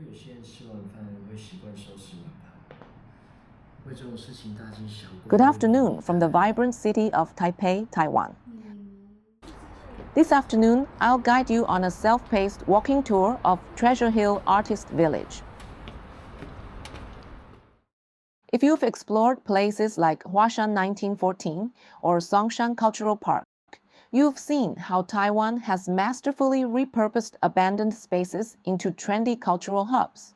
有些人吃完饭会习惯收拾碗盘，为这种事情大惊小怪。Good afternoon from the vibrant city of Taipei, Taiwan. This afternoon, I'll guide you on a self-paced walking tour of Treasure Hill Artist Village. If you've explored places like Huashan 1914 or Songshan Cultural Park, you've seen how Taiwan has masterfully repurposed abandoned spaces into trendy cultural hubs.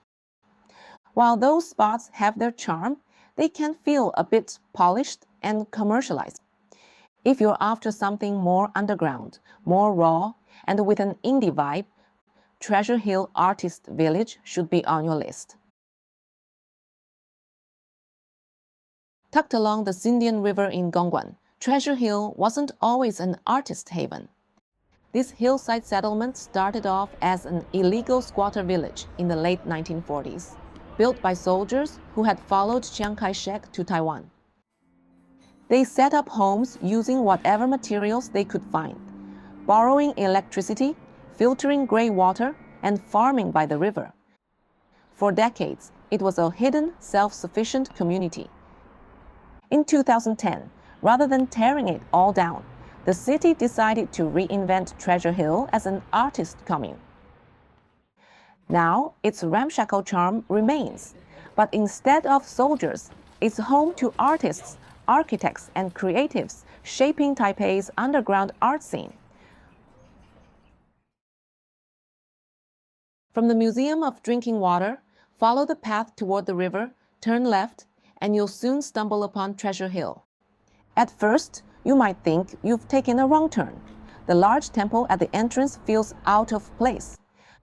While those spots have their charm, they can feel a bit polished and commercialized. If you're after something more underground, more raw, and with an indie vibe, Treasure Hill Artist Village should be on your list. Tucked along the Xindian River in Gongguan, Treasure Hill wasn't always an artist haven. This hillside settlement started off as an illegal squatter village in the late 1940s, built by soldiers who had followed Chiang Kai-shek to Taiwan. They set up homes using whatever materials they could find, borrowing electricity, filtering gray water, and farming by the river. For decades, it was a hidden, self-sufficient community. In 2010, rather than tearing it all down, the city decided to reinvent Treasure Hill as an artist commune. Now, its ramshackle charm remains, but instead of soldiers, it's home to artists, architects, and creatives shaping Taipei's underground art scene. From the Museum of Drinking Water, follow the path toward the river, turn left, and you'll soon stumble upon Treasure Hill. At first, you might think you've taken a wrong turn. The large temple at the entrance feels out of place.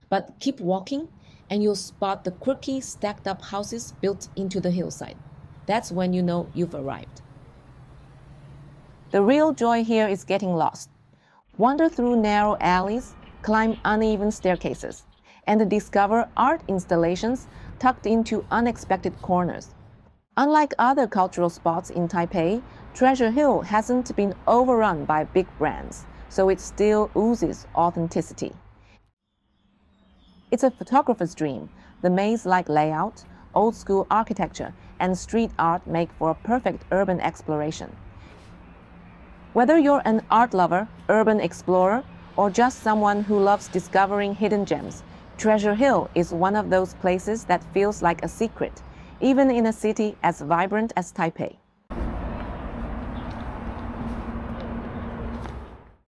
But keep walking, and you'll spot the quirky, stacked-up houses built into the hillside. That's when you know you've arrived. The real joy here is getting lost. Wander through narrow alleys, climb uneven staircases, and discover art installations tucked into unexpected corners. Unlike other cultural spots in Taipei, Treasure Hill hasn't been overrun by big brands, so it still oozes authenticity. It's a photographer's dream. The maze-like layout, old-school architecture, and street art make for a perfect urban exploration. Whether you're an art lover, urban explorer, or just someone who loves discovering hidden gems, Treasure Hill is one of those places that feels like a secret, even in a city as vibrant as Taipei.